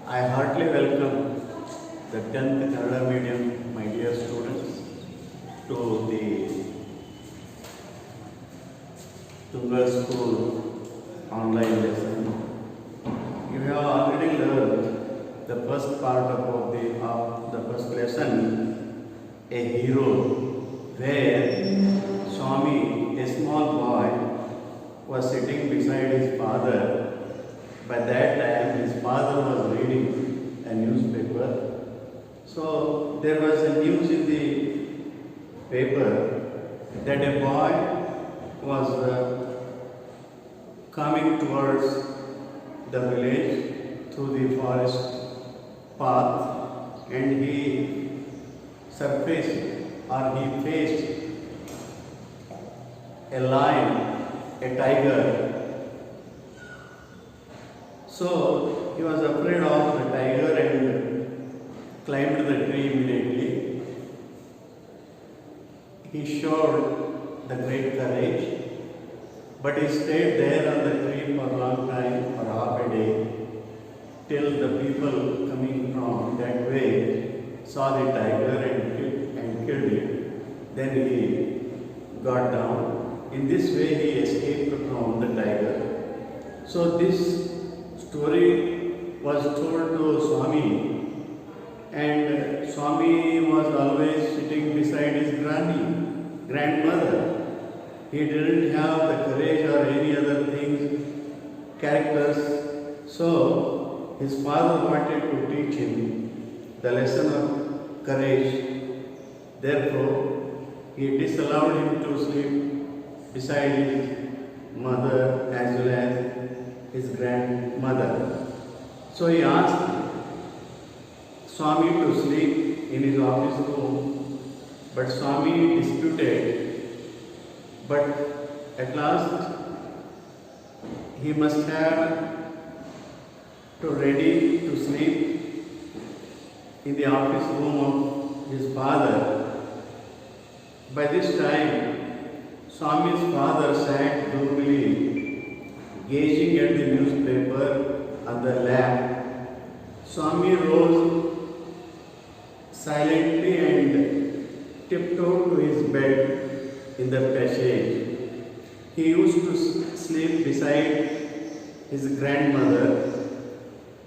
I heartily welcome the 10th Kannada medium, my dear students, to the Tunga School online lesson. You have already learned the first part of the first lesson, a hero, where Swami, a small boy, was sitting beside his father. By that time, his father was reading a newspaper. So there was a news in the paper that a boy was coming towards the village through the forest path, and he faced a lion, a tiger. So he was afraid of the tiger and climbed the tree immediately. He showed the great courage, but he stayed there on the tree for a long time, for half a day, till the people coming from that way saw the tiger and killed it. Then he got down. In this way he escaped from the tiger. So this story was told to Swami, and Swami was always sitting beside his grandmother. He didn't have the courage or any other characters. So his father wanted to teach him the lesson of courage. Therefore, he disallowed him to sleep beside his mother as well as his grandmother. So he asked Swami to sleep in his office room, but Swami disputed. But at last he must have to ready to sleep in the office room of his father. By this time, Swami's father sat gloomily, gazing at the newspaper on the lap. Swami rose silently and tiptoed to his bed in the passage. He used to sleep beside his grandmother.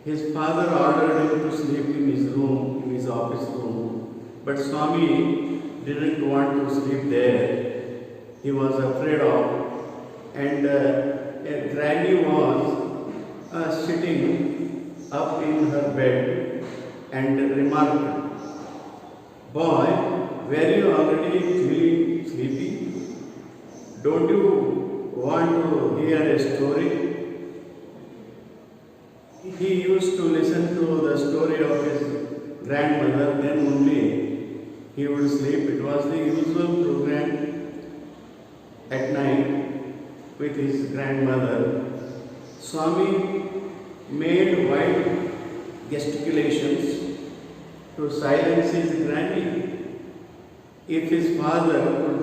His father ordered him to sleep in his room, in his office room, but Swami didn't want to sleep there. He was afraid of, and a granny was sitting up in her bed and remarked, "Boy, were you already feeling sleepy? Don't you want to hear a story?" He used to listen to the story of his grandmother, then only he would sleep. It was the usual program at night with his grandmother. Swami made wide gesticulations to silence his granny. If his father could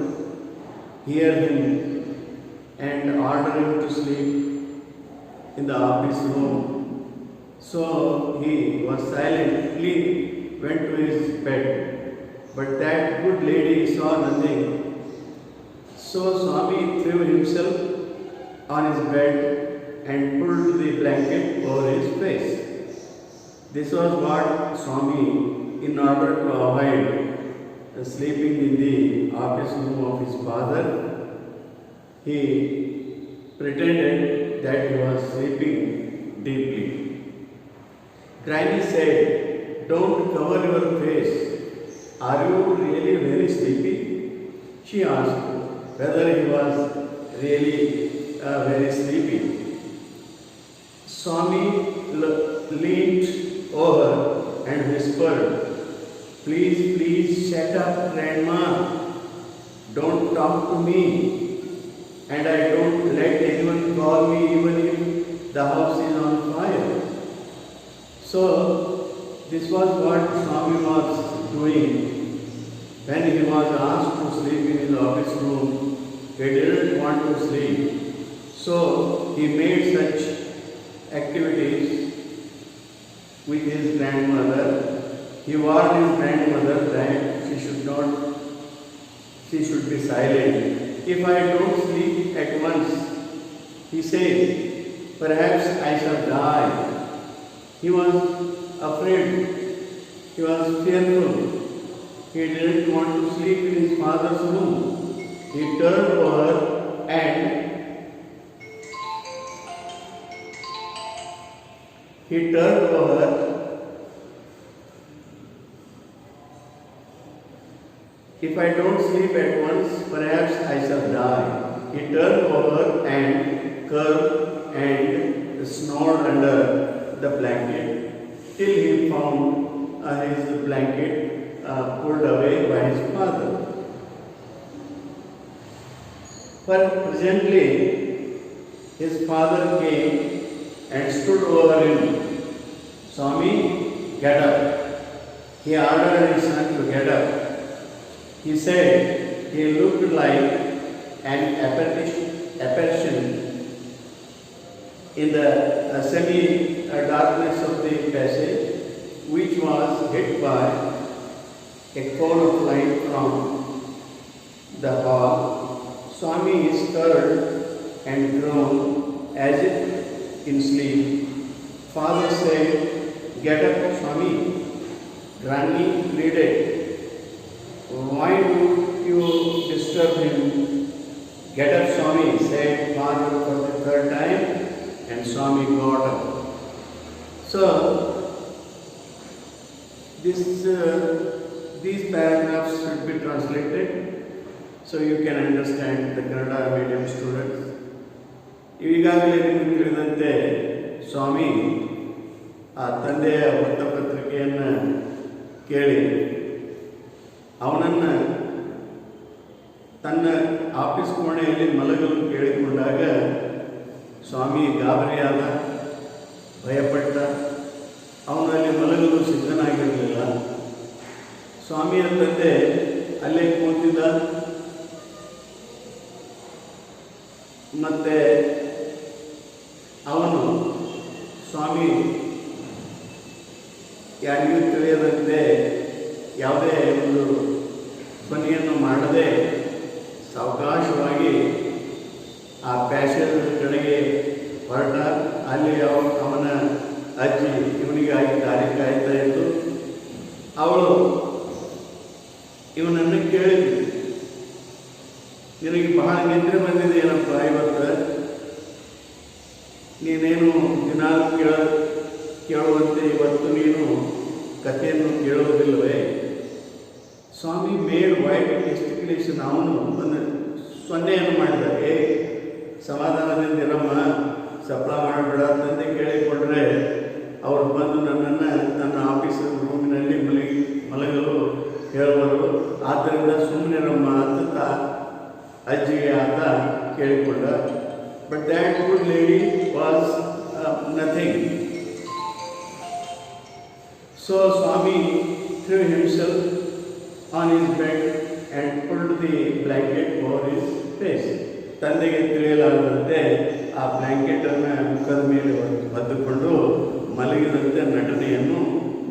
hear him and order him to sleep in the office room, so he was silently went to his bed. But that good lady saw nothing. So Swami threw himself on his bed and pulled the blanket over his face. This was what Swami, in order to avoid sleeping in the office room of his father, he pretended that he was sleeping deeply. Granny said, "Don't cover your face. Are you really very sleepy?" She asked whether he was really very sleepy. Swami leaned over and whispered, please shut up, Grandma. Don't talk to me. And I don't let anyone call me even if the house is on fire." So, this was what Swami was doing. When he was asked to sleep in his office room, he didn't want to sleep. So, he made such activities with his grandmother. He warned his grandmother that she should be silent. If I don't sleep at once, he said, perhaps I shall die. He was afraid. He was fearful. He didn't want to sleep in his father's room. He turned over and if I don't sleep at once, perhaps I shall die. He turned over and curled and snored under the blanket till he found his blanket pulled away by his father. But presently, his father came and stood over him. Swami, get up. He ordered his son to get up. He said he looked like an apparition in the semi-darkness of the passage, which was hit by a cone of light from the hall. Swami stirred and groaned as if in sleep. Father said, get up, Swami. Granny pleaded, why do you disturb him? Get up, Swami, said father for the third time, and Swami got up. So, these paragraphs should be translated so you can understand the Kannada medium students. ಈಗಾಗಲೇ ನಿಮಗೆ ತಿಳಿದಂತೆ ಸ್ವಾಮಿ ಆ ತಂದೆಯ ವೃತ್ತಪತ್ರಿಕೆಯನ್ನು ಕೇಳಿ ಅವನನ್ನು ತನ್ನ office ಕೋಣೆಯಲ್ಲಿ ಮಲಗಲು ಕೇಳಿಕೊಂಡಾಗ ಸ್ವಾಮಿ ಗಾಬರಿಯಾದ, ಭಯಪಟ್ಟ. ಅವನಲ್ಲಿ ಮಲಗಲು ಸಿದ್ಧನಾಗಿರಲಿಲ್ಲ. ಸ್ವಾಮಿಯ ತಂದೆ ಅಲ್ಲೇ ಕೂತಿದ್ದ. ಮತ್ತೆ ಅವನು ಸ್ವಾಮಿ ಯಾರಿಗೂ ತಿಳಿಯದಂತೆ ಯಾವುದೇ ಒಂದು ಧ್ವನಿಯನ್ನು ಮಾಡದೆ ಸಾವಕಾಶವಾಗಿ ಆ ಪ್ಯಾಸೇಜ್ ಕಡೆಗೆ ಹೊರಟ. ಅಲ್ಲಿ ಅವನ ಅಜ್ಜಿ ಇವನಿಗಾಗಿ ದಾರಿ ಕಾಯ್ತಾ ಇದ್ದು. ಅವಳು ಇವನನ್ನು ಕೇಳಿದ್ಳು, ನಿನಗೆ ಬಹಳ ನಿದ್ರೆ ಬಂದಿದೆ ಏನಪ್ಪ ಇವತ್ತು, ನೀನೇನು ದಿನಾಲು ಕೇಳುವಂತೆ ಇವತ್ತು ನೀನು ಕಥೆಯನ್ನು ಕೇಳುವುದಿಲ್ಲವೇ? ಸ್ವಾಮಿ ಮೇಡ್ ವೈಟ್ ಎಸ್ಟಿಕ್ಯುಲೇಷನ್. ಅವನು ಒಂದು ಸೊನ್ನೆಯನ್ನು ಮಾಡಿದ್ದಾರೆ. ಸಮಾಧಾನದಿಂದ ಇರಮ್ಮ, ಸಫಲ ಮಾಡಬೇಡ ತಂದೆ ಕೇಳಿಕೊಂಡ್ರೆ ಅವರು ಬಂದು ನನ್ನನ್ನು ನನ್ನ ಆಫೀಸ್ ರೂಮಿನಲ್ಲಿ ಮಲಗಲು ಹೇಳುವರು. ಆದ್ದರಿಂದ ಸುಮ್ಮನಿರಮ್ಮ ಅಂತ ಅಜ್ಜಿಗೆ ಆತ ಕೇಳಿಕೊಂಡ. But that good lady was nothing. So Swami threw himself on his bed and pulled the blanket over his face. ತಂದೆಗೆ ತಿಳಿಯಲಾಗದಂತೆ ಆ ಬ್ಲ್ಯಾಂಕೆಟನ್ನು ಮುಖದ ಮೇಲೆ ಹೊದ್ದುಕೊಂಡು ಮಲಗಿದಂತೆ ನಟನೆಯನ್ನು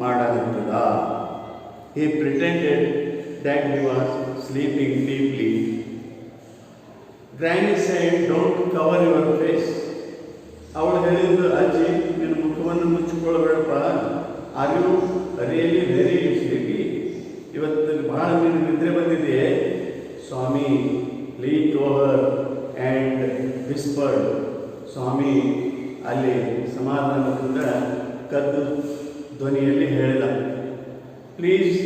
ಮಾಡಲಾಗುತ್ತದ. He pretended that he was sleeping deeply. Granny said, don't cover your face. ಅವಳು ಹೇಳಿದ್ದು, ಅಜ್ಜಿ ನಿನ್ನ ಮುಖವನ್ನು ಮುಚ್ಚಿಕೊಳ್ಳಬೇಡಪ್ಪ. Are you really very sleepy? ಇವತ್ತು ಬಹಳ ನೀನು ನಿದ್ರೆ ಬಂದಿದೆಯೇ? Swami leant over and whispered. Swami ಅಲ್ಲಿ ಸಮಾಧಾನದಿಂದ ಕದ್ದು ಧ್ವನಿಯಲ್ಲಿ ಹೇಳಿದ, please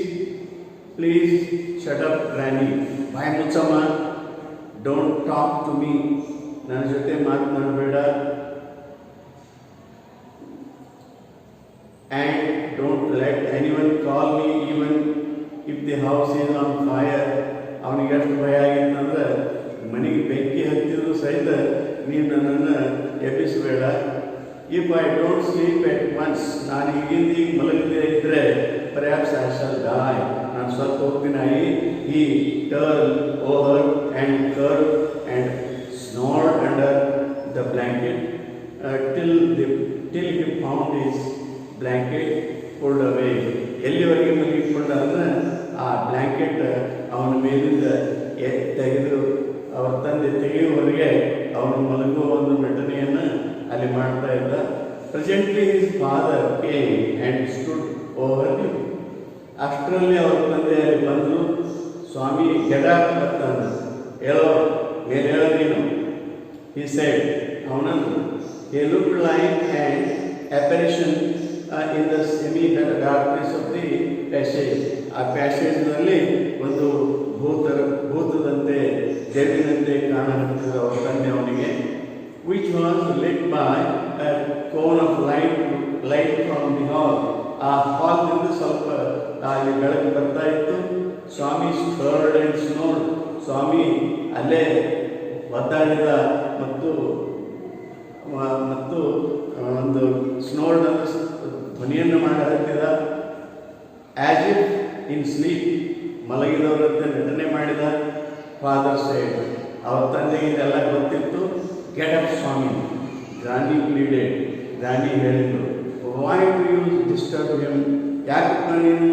please shut up granny. ಬಾಯ್ ಮುಚ್ಚಮ್ಮ. Don't talk to me. ನನ್ನ ಜೊತೆ ಮಾತನಾಡಬೇಡ. And don't let anyone call me even if the house is on fire. ಅವನಿಗೆ ಎಷ್ಟು ಭಯ ಆಗಿತ್ತಂದ್ರೆ ಮನೆಗೆ ಬೆಂಕಿ ಹತ್ತಿದ್ರು ಸಹಿತ ನೀನು ನನ್ನನ್ನು ಎಬ್ಬಿಸಬೇಡ. If I don't sleep at once, ನಾನು ಈಗಿಂದ ಈಗ ಮಲಗದೇ ಇದ್ದರೆ perhaps I shall die. ನಾನು ಸತ್ತು ಹೋಗ್ತೀನಿ. He turned over and curled and snored under the blanket till he found his blanket pulled away. ಎಲ್ಲಿವರೆಗೆ ಮಲಗಿಕೊಂಡ ಅಂದ್ರೆ ಆ ಬ್ಲ್ಯಾಂಕೆಟ್ ಅವನ ಮೇಲಿಂದ ತೆಗೆದು ಅವ್ರ ತಂದೆ ತೆಗೆಯುವವರೆಗೆ ಅವನು ಮಲಗುವ ಒಂದು ನಟನೆಯನ್ನು ಅಲ್ಲಿ ಮಾಡ್ತಾ ಇದ್ದ. Presently his father came and stood over him. ಅಷ್ಟರಲ್ಲಿ ಅವ್ರ ತಂದೆ ಅಲ್ಲಿ ಬಂದರು. ಸ್ವಾಮಿ ಗೆಡಾಕ್ ಬರ್ತಾನೆ, ಹೇಳೋ ಮೇಲೆ ಹೇಳೋ ನೀನು. ಹಿ ಸೆಡ್, ಅವನನ್ನು he looked like an apparition in the semi darkness of the passage. ಆ ಪ್ಯಾಸೇಜ್ನಲ್ಲಿ ಒಂದು ಭೂತದಂತೆ ದೇವಿನಂತೆ ಕಾಣುತ್ತಿದ್ದ ಅವರ ತಂದೆ ಅವನಿಗೆ. Which was lit by a cone of light from the hall. ಆ ಹಾಲ್ನಿಂದ ಸ್ವಲ್ಪ ಅಲ್ಲಿ ಬೆಳಕು ಬರ್ತಾ ಇತ್ತು. ಸ್ವಾಮಿ ಸ್ಟರ್ಡ್ ಆ್ಯಂಡ್ ಸ್ನೋರ್ಡ್. ಸ್ವಾಮಿ ಅಲ್ಲೇ ಒದ್ದಾಡಿದ ಮತ್ತು ಒಂದು ಸ್ನೋರ್ಡ್ ಅನ್ನು ಧ್ವನಿಯನ್ನು ಮಾಡಹತ್ತಿದ. ಆ್ಯಸ್ ಇಫ್ ಇನ್ ಸ್ಲೀಪ್, ಮಲಗಿದವರಂತೆ ನಟನೆ ಮಾಡಿದ. ಫಾದರ್ ಸೈಡ್, ಅವ್ರ ತಂದೆಗೆ ಇದೆಲ್ಲ ಗೊತ್ತಿತ್ತು. Get up Swami, granny pleaded. Granny ಹೇಳಿದ್ರು, why do you disturb him? ಯಾಕಪ್ಪ ನೀನು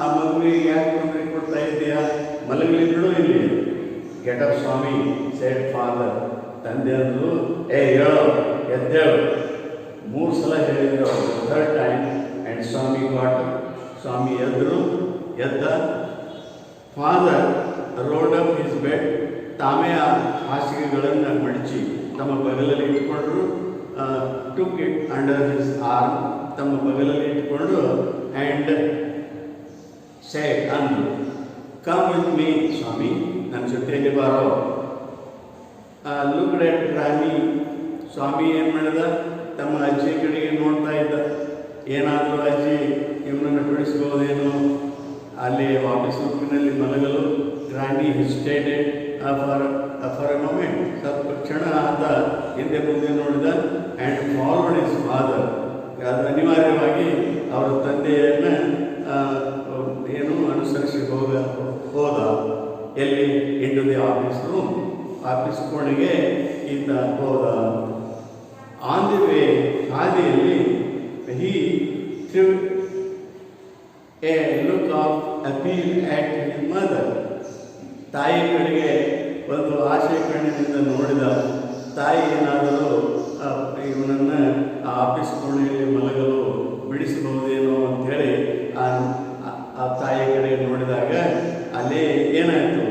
ಆ ಮಗುವಿಗೆ ಯಾಕೆ ತೊಂದರೆ ಕೊಡ್ತಾ ಇದ್ದೀಯಾ? ಮಲಗಲಿ ಬಿಡು ಇಲ್ಲಿ. Get up Swami said father. ತಂದೆ ಅಂದರು, ಹೇಳೋ ಎದ್ದೇಳು. 3 ಸಲ ಹೇಳಿದ್ರು. Third time and Swami got. Swami ಎದ್ದ. Father rolled up his bed. ತಾವೇ ಆ ಹಾಸಿಗೆಗಳನ್ನು ಮಡಚಿ ತಮ್ಮ ಬಗಲಲ್ಲಿ ಇಟ್ಕೊಂಡ್ರು. Took it under his arm. ತಮ್ಮ ಬಗಲಲ್ಲಿ ಇಟ್ಕೊಂಡು ಆ್ಯಂಡ್ ಸೆಡ್ ಅಂದರು, ಕಮ್ ವಿತ್ ಮೀ ಸ್ವಾಮಿ, ನನ್ನ ಜೊತೆಯಲ್ಲಿ ಬಾರೋ. ಲುಕ್ಡ್ ಎಟ್ ಗ್ರಾನಿ. ಸ್ವಾಮಿ ಏನು ಮಾಡಿದ? ತಮ್ಮ ಅಜ್ಜಿ ಕಡೆಗೆ ನೋಡ್ತಾ ಇದ್ದ. ಏನಾದರೂ ಅಜ್ಜಿ ಇವನನ್ನು ಬಿಡಿಸ್ಬೋದೇನೋ ಅಲ್ಲಿ ಆಫೀಸ್ ರೂಪಿನಲ್ಲಿ ಮಲಗಲು. ಗ್ರಾನಿ ಹೆಸಿಟೇಟೆಡ್ ಫಾರ್ ಎ ಮೊಮೆಂಟ್. ಸ್ವಲ್ಪ ಕ್ಷಣ ಆತ ಹಿಂದೆ ಮುಂದೆ ನೋಡಿದ. And followed his father. ಅದು ಅನಿವಾರ್ಯವಾಗಿ ಅವರ ತಂದೆಯನ್ನು ಅನುಸರಿಸಿ ಹೋದ. ಎಲ್ಲಿ? Into the office room. Office ಕೋಣೆಗೆ ಈತ ಹೋದ. ಆನ್ ದಿ ವೇ, ಹಾದಿಯಲ್ಲಿ he threw a look of appeal at his mother. ತಾಯಿ ಕಡೆಗೆ ಒಂದು ಆಶೆ ಕಣ್ಣಿನಿಂದ ನೋಡಿದ. ತಾಯಿ ಏನಾದರೂ ಇವನನ್ನು ಆ ಆಫೀಸ್ ಕೋಣೆಯಲ್ಲಿ ಮಲಗಲು ಬಿಡಿಸಬಹುದೇನೋ ಅಂಥೇಳಿ ಆ ತಾಯಿಯ ಕಡೆಗೆ ನೋಡಿದಾಗ ಅಲ್ಲೇ ಏನಾಯಿತು?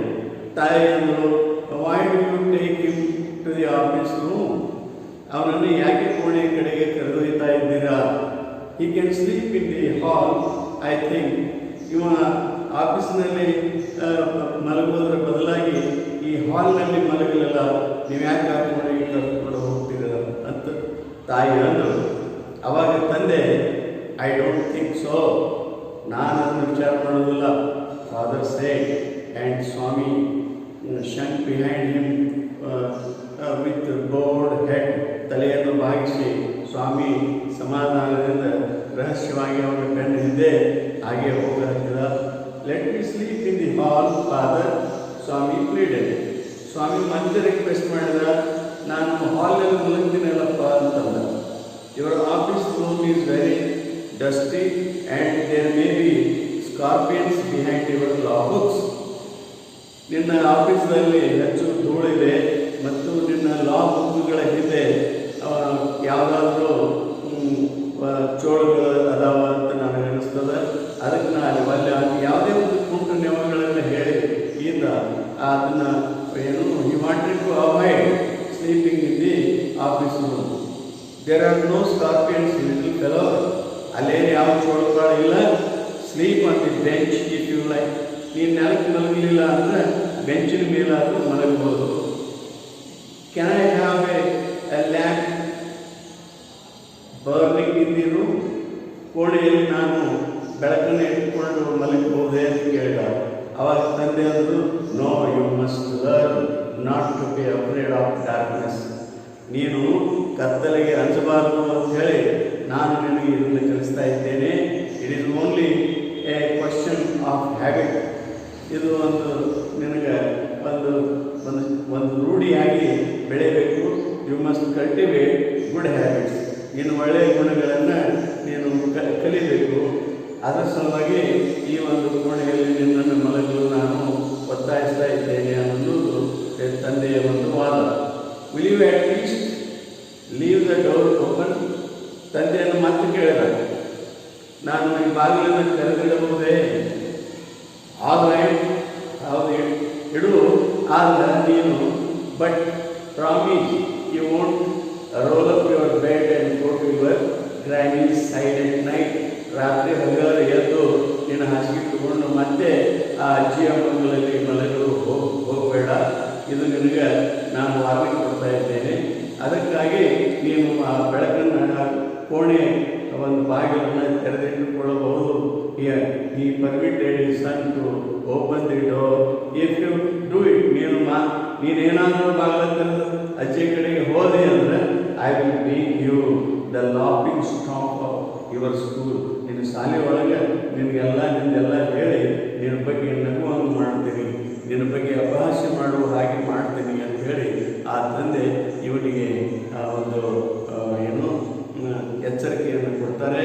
ತಾಯಿ ಅಂದರು, why do you take him to the office room? ಅವನನ್ನು ಯಾಕೆ ಕೋಣೆಯ ಕಡೆಗೆ ಕರೆದೊಯ್ತಾ ಇದ್ದೀರಾ? He can sleep in the hall. I think ಇವ ಆಫೀಸ್ನಲ್ಲಿ ಮಲಗುವುದರ ಬದಲಾಗಿ ಈ ಹಾಲ್ನಲ್ಲಿ ಮಲಗಲಿಲ್ಲ. ನೀವು ಯಾಕೆ ಆ ಕೋಣೆಗೆ ಕರೆದುಕೊಂಡು ಹೋಗ್ತೀರ ಅಂತ ತಾಯಿ ಅಂದರು. ಅವಾಗ ತಂದೆ, ಐ ಡೋಂಟ್ ಥಿಂಕ್ ಸೋ, ನಾನು ಅದನ್ನು ವಿಚಾರ ಮಾಡೋದಿಲ್ಲ. Father said and Swami shrank behind him with bowed head. ತಲೆಯನ್ನು ಬಾಗಿಸಿ ಸ್ವಾಮಿ ಸಮಾಧಾನದಿಂದ ರಹಸ್ಯವಾಗಿ ಅವನ ಬೆನ್ನ ಹಿಂದೆ ಹಾಗೆ ಹೋಗಲಾಗ್ತದ. Let me sleep in the hall father, Swami pleaded. Swami ಮತ್ತೆ ರಿಕ್ವೆಸ್ಟ್ ಮಾಡಿದ, ನಾನು ಹಾಲ್ನಲ್ಲಿ ಮಲಗ್ತೀನಲ್ಲಪ್ಪ ಅಂತಂದ. Your office room is very dusty and there may be scorpions behind your law books. ನಿನ್ನ ಆಫೀಸ್ನಲ್ಲಿ ಹೆಚ್ಚು ಧೂಳಿದೆ ಮತ್ತು ನಿನ್ನ ಲಾ ಬುಕ್ಗಳ ಹಿಂದೆ ಯಾವುದಾದ್ರೂ ಚೋಳುಗಳು ಅದಾವ ಅಂತ ನನಗೆ ಅನಿಸ್ತದೆ. ಅದಕ್ಕೆ ನಾನು ಅಲ್ಲಿ ಯಾವುದೇ ಒಂದು ಕುಂಟು ನೆವಗಳನ್ನು ಹೇಳಿ ಈತ ಅದನ್ನು you wanted to avoid sleeping in the office room. There are no scorpions little fellow. ಅಲ್ಲೇನು ಯಾವ ಚೋಳುಗಳಿಲ್ಲ. Sleep on the bench if you like. ನೀನು ನೆಲಕ್ಕೆ ಮಲಗಲಿಲ್ಲ ಅಂದರೆ ಬೆಂಚಿನ ಮೇಲಾದರೂ ಮಲಗಬಹುದು. Can I have a lamp burning in the room? ಕೋಣೆಯಲ್ಲಿ ನಾನು ಬೆಳಕನ್ನು ಇಟ್ಕೊಂಡು ಮಲಗಬಹುದೇ ಅಂತ ಕೇಳಿದ. ಅವಾಗ ತಂದೆ ಅಂದರು, no, you must learn not to be afraid of darkness. ನೀನು ಕತ್ತಲೆಗೆ ಅಂಜಬಾರದು ಅಂತ ಹೇಳಿ ನಾನು ನಿನಗೆ ಇದನ್ನು ಕಲಿಸ್ತಾ ಇದ್ದೇನೆ. It is only a question of habit. ಇದು ನಿನಗೆ ಒಂದು ರೂಢಿಯಾಗಿ ಬೆಳೆಯಬೇಕು. You must cultivate good habits. ನೀನು ಒಳ್ಳೆಯ ಗುಣಗಳನ್ನು ನೀನು ಕಲಿಬೇಕು. ಅದರ ಸಲುವಾಗಿ ಈ ಒಂದು ಕೋಣೆಯಲ್ಲಿ ನಿನ್ನನ್ನು ಮಲಗಲು ನಾನು ಒತ್ತಾಯಿಸ್ತಾ ಇದ್ದೇನೆ ಅನ್ನೋದು ತಂದೆಯ ಒಂದು ವಾದ. Will you at least leave the door open? ತಂದೆಯನ್ನು ಮತ್ತೆ ಕೇಳಿದ, ನಾನು ಈ ಬಾಗಿಲನ್ನು ತೆರೆದಿಡಬಹುದೇ? ಆಲ್ ರೈಟ್, ಹೌದು ಇಡು, ಆಗ ನೀನು but promise you won't roll up your bed and go to your granny's side at night. ರಾತ್ರಿ ಹಗಲು ಎದ್ದು ನೀನು ಹಾಸಿಗೆ ತಗೊಂಡು ಮತ್ತೆ ಆ ಅಜ್ಜಿಯ ಮಗಳಲ್ಲಿ ಮಲಗಲು ಹೋಗಬೇಡ. ಇದು ನಿನಗೆ ನಾನು ವಾರ್ನಿಂಗ್ ಕೊಡ್ತಾ ಇದ್ದೇನೆ. ಅದಕ್ಕಾಗಿ ನೀನು ಆ ಬೆಳಕನ್ನು ಕೋಣೆ ಒಂದು ಬಾಗಿಲನ್ನು ತೆರೆದಿಟ್ಟುಕೊಳ್ಳಬಹುದು. He permitted his son to open the door if you do it. ನೀನೇನಾದರೂ ಬಾಗಿಲ ತೆರೆದು ಅಜ್ಜಿ ಕಡೆಗೆ ಹೋದೆ ಅಂದರೆ I will make you the laughing stock of your school. ನಿನ್ನ ಶಾಲೆ ಒಳಗೆ ನಿಂದೆಲ್ಲ ಹೇಳಿ ನಿನ್ನ ಬಗ್ಗೆ ನಗುವನ್ನು ಮಾಡ್ತೀನಿ, ನಿನ್ನ ಬಗ್ಗೆ ಅಪಹಾಸ್ಯ ಮಾಡುವ ಹಾಗೆ ಮಾಡ್ತೀನಿ ಅಂತ ಹೇಳಿ ಆ ತಂದೆ ಇವನಿಗೆ ಒಂದು ಎಚ್ಚರಿಕೆಯನ್ನು ಕೊಡ್ತಾರೆ.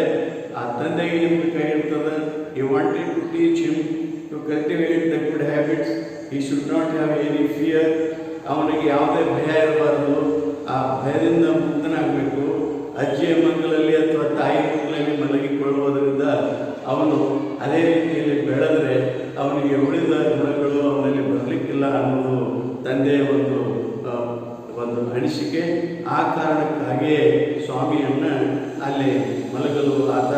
ಆ ತಂದೆಗೆ ಏನು ಕೈ ಇರ್ತದೆ? He wanted to teach him to cultivate the good habits. He should not have any fear. ಅವನಿಗೆ ಯಾವುದೇ ಭಯ ಇರಬಾರ್ದು. ಆ ಭಯದಿಂದ ಮುಕ್ತನಾಗಬೇಕು. ಅಜ್ಜಿಯ ಮಕ್ಕಳಲ್ಲಿ ಅಥವಾ ತಾಯಿ ಮಕ್ಕಳಲ್ಲಿ ಮಲಗಿಕೊಳ್ಳುವುದರಿಂದ ಅವನು ಅದೇ ರೀತಿಯಲ್ಲಿ ಬೆಳೆದರೆ ಅವನಿಗೆ ಉಳಿದ ಗುಣಗಳು ಅವನಲ್ಲಿ ಬರಲಿಕ್ಕಿಲ್ಲ ಅನ್ನೋದು ತಂದೆಯ ಒಂದು ಅನಿಸಿಕೆ. ಆ ಕಾರಣಕ್ಕಾಗಿಯೇ ಸ್ವಾಮಿಯನ್ನು ಅಲ್ಲಿ ಮಲಗಲು ಆತ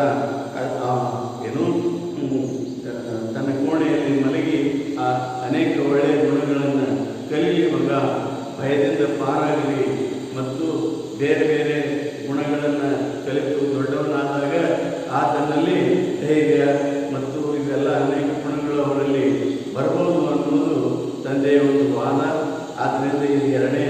ತನ್ನ ಕೋಣೆಯಲ್ಲಿ ಮಲಗಿ ಆ ಅನೇಕ ಒಳ್ಳೆಯ ಗುಣಗಳನ್ನು ಕಲೀಲಿ ಮಗ, ಭಯದಿಂದ ಪಾರಾಗಲಿ ಮತ್ತು ಬೇರೆ ಬೇರೆ ಗುಣಗಳನ್ನು ಕಲಿತು ದೊಡ್ಡವನಾದಾಗ ಆತನಲ್ಲಿ ಧೈರ್ಯ ಮತ್ತು ಇವೆಲ್ಲ ಅನೇಕ ಗುಣಗಳು ಅವರಲ್ಲಿ ಬರ್ಬೋದು ಅನ್ನೋದು ತಂದೆಯ ಒಂದು ವಾದ. ಆದ್ದರಿಂದ ಇದು ಎರಡನೇ